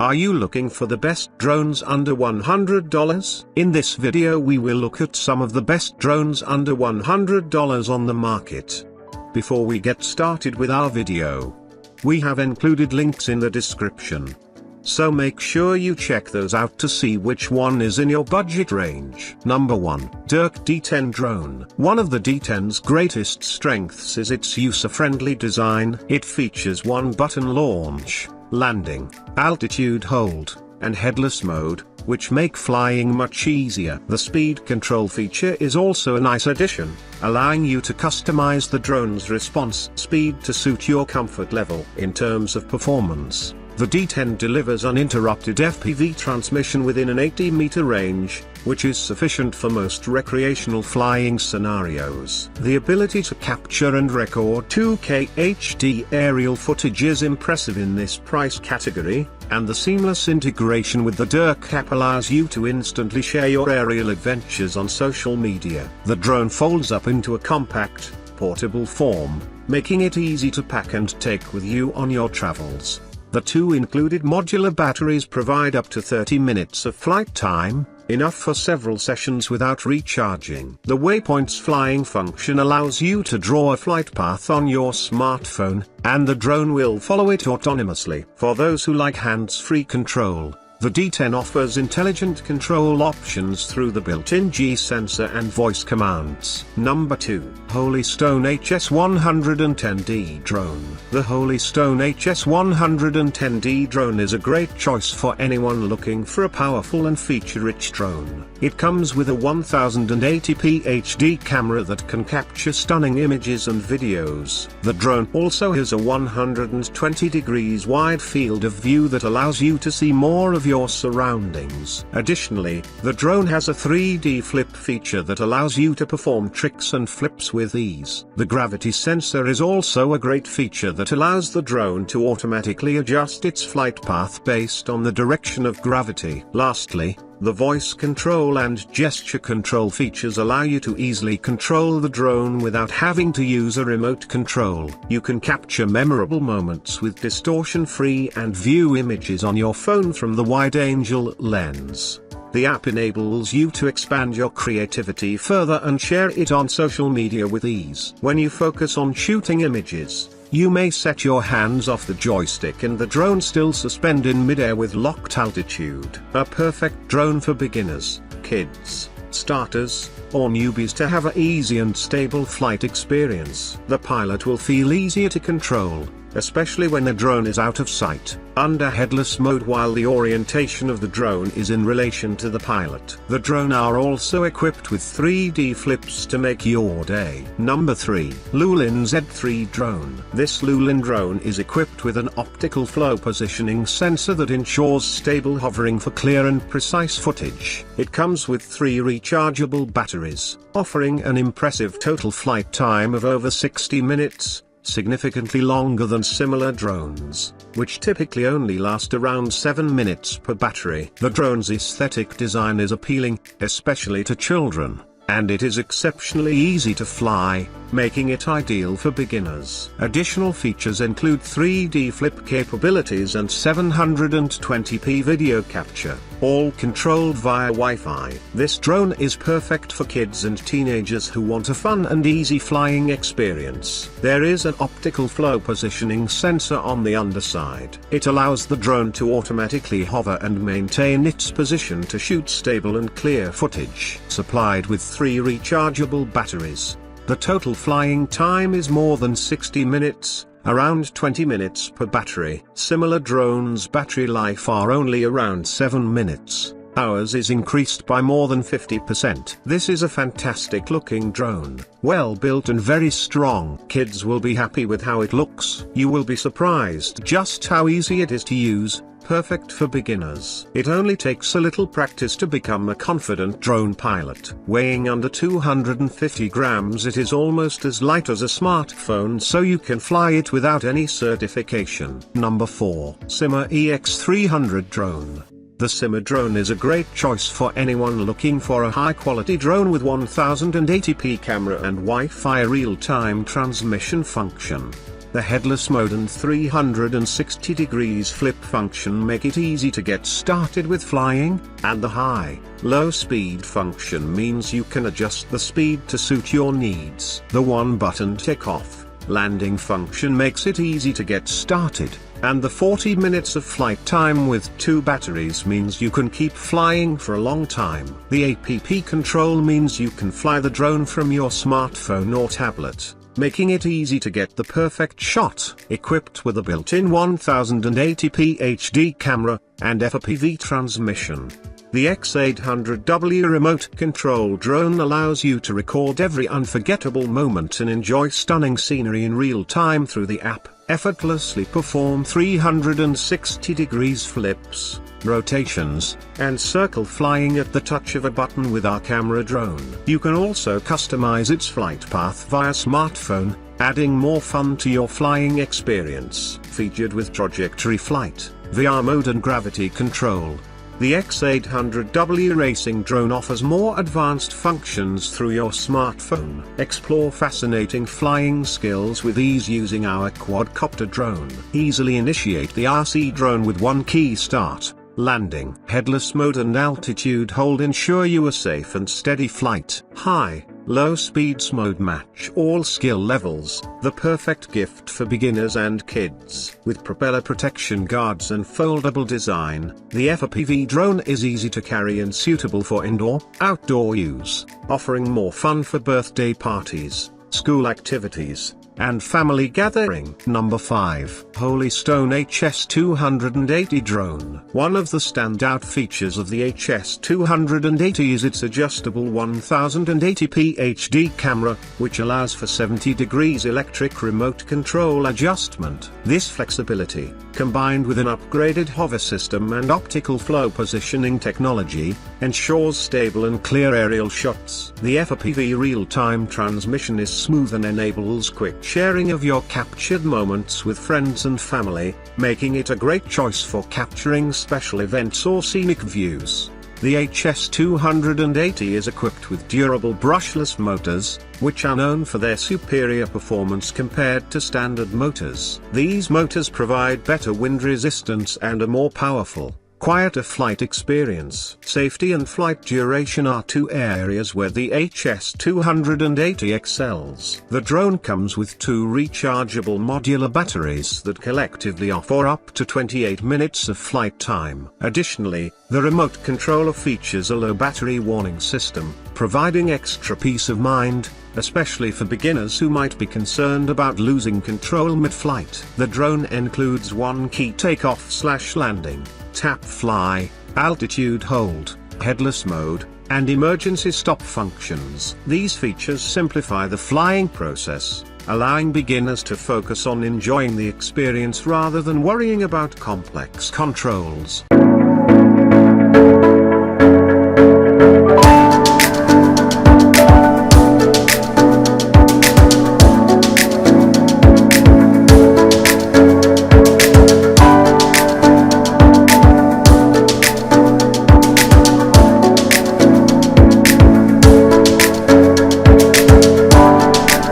Are you looking for the best drones under $100? In this video we will look at some of the best drones under $100 on the market. Before we get started with our video, we have included links in the description. So make sure you check those out to see which one is in your budget range. Number 1. DEERC D10 Drone. One of the D10's greatest strengths is its user-friendly design. It features one-button launch, landing, altitude hold, and headless mode, which make flying much easier. The speed control feature is also a nice addition, allowing you to customize the drone's response speed to suit your comfort level. In terms of performance, the D10 delivers uninterrupted FPV transmission within an 80-meter range, which is sufficient for most recreational flying scenarios. The ability to capture and record 2K HD aerial footage is impressive in this price category, and the seamless integration with the DEERC app allows you to instantly share your aerial adventures on social media. The drone folds up into a compact, portable form, making it easy to pack and take with you on your travels. The two included modular batteries provide up to 30 minutes of flight time, enough for several sessions without recharging. The waypoints flying function allows you to draw a flight path on your smartphone, and the drone will follow it autonomously. For those who like hands-free control, the D10 offers intelligent control options through the built-in G sensor and voice commands. Number 2. Holystone HS110D Drone. The Holystone HS110D Drone is a great choice for anyone looking for a powerful and feature-rich drone. It comes with a 1080p HD camera that can capture stunning images and videos. The drone also has a 120 degrees wide field of view that allows you to see more of your surroundings. Additionally, the drone has a 3D flip feature that allows you to perform tricks and flips with ease. The gravity sensor is also a great feature that allows the drone to automatically adjust its flight path based on the direction of gravity. Lastly, the voice control and gesture control features allow you to easily control the drone without having to use a remote control. You can capture memorable moments with distortion-free and view images on your phone from the wide-angle lens. The app enables you to expand your creativity further and share it on social media with ease. When you focus on shooting images, you may set your hands off the joystick and the drone still suspend in midair with locked altitude. A perfect drone for beginners, kids, starters, or newbies to have an easy and stable flight experience. The pilot will feel easier to control, especially when the drone is out of sight, under headless mode while the orientation of the drone is in relation to the pilot. The drone are also equipped with 3D flips to make your day. Number 3. Loolinn Z3 Drone. This Loolinn drone is equipped with an optical flow positioning sensor that ensures stable hovering for clear and precise footage. It comes with 3 rechargeable batteries, offering an impressive total flight time of over 60 minutes. Significantly longer than similar drones, which typically only last around 7 minutes per battery. The drone's aesthetic design is appealing, especially to children, and it is exceptionally easy to fly, making it ideal for beginners. Additional features include 3D flip capabilities and 720p video capture, all controlled via Wi-Fi. This drone is perfect for kids and teenagers who want a fun and easy flying experience. There is an optical flow positioning sensor on the underside. It allows the drone to automatically hover and maintain its position to shoot stable and clear footage. Supplied with 3 rechargeable batteries, the total flying time is more than 60 minutes, around 20 minutes per battery. Similar drones' battery life are only around 7 minutes. Ours is increased by more than 50%. This is a fantastic looking drone, well built and very strong. Kids will be happy with how it looks. You will be surprised just how easy it is to use. Perfect for beginners. It only takes a little practice to become a confident drone pilot. Weighing under 250 grams, it is almost as light as a smartphone, so you can fly it without any certification. Number 4. Syma EX300 Drone. The Syma drone is a great choice for anyone looking for a high-quality drone with 1080p camera and Wi-Fi real-time transmission function. The headless mode and 360 degrees flip function make it easy to get started with flying, and the high, low speed function means you can adjust the speed to suit your needs. The one button takeoff, landing function makes it easy to get started, and the 40 minutes of flight time with 2 batteries means you can keep flying for a long time. The APP control means you can fly the drone from your smartphone or tablet, making it easy to get the perfect shot. Equipped with a built-in 1080p HD camera and FPV transmission, the X800W remote control drone allows you to record every unforgettable moment and enjoy stunning scenery in real time through the app. Effortlessly perform 360 degrees flips, rotations, and circle flying at the touch of a button with our camera drone. You can also customize its flight path via smartphone, adding more fun to your flying experience. Featured with trajectory flight, VR mode and gravity control, the X800W racing drone offers more advanced functions through your smartphone. Explore fascinating flying skills with ease using our quadcopter drone. Easily initiate the RC drone with one key: start, landing. Headless mode and altitude hold ensure you a safe and steady flight. High, low speeds mode match all skill levels, the perfect gift for beginners and kids. With propeller protection guards and foldable design, the FPV drone is easy to carry and suitable for indoor, outdoor use, offering more fun for birthday parties, school activities, and family gathering. Number 5. Holystone HS280 Drone. One of the standout features of the HS280 is its adjustable 1080p HD camera, which allows for 70 degrees electric remote control adjustment. This flexibility, combined with an upgraded hover system and optical flow positioning technology, ensures stable and clear aerial shots. The FPV real-time transmission is smooth and enables quick sharing of your captured moments with friends and family, making it a great choice for capturing special events or scenic views. The HS280 is equipped with durable brushless motors, which are known for their superior performance compared to standard motors. These motors provide better wind resistance and a more powerful, quieter flight experience. Safety and flight duration are two areas where the HS280 excels. The drone comes with 2 rechargeable modular batteries that collectively offer up to 28 minutes of flight time. Additionally, the remote controller features a low battery warning system, providing extra peace of mind, especially for beginners who might be concerned about losing control mid-flight. The drone includes one key: takeoff/landing, tap fly, altitude hold, headless mode, and emergency stop functions. These features simplify the flying process, allowing beginners to focus on enjoying the experience rather than worrying about complex controls.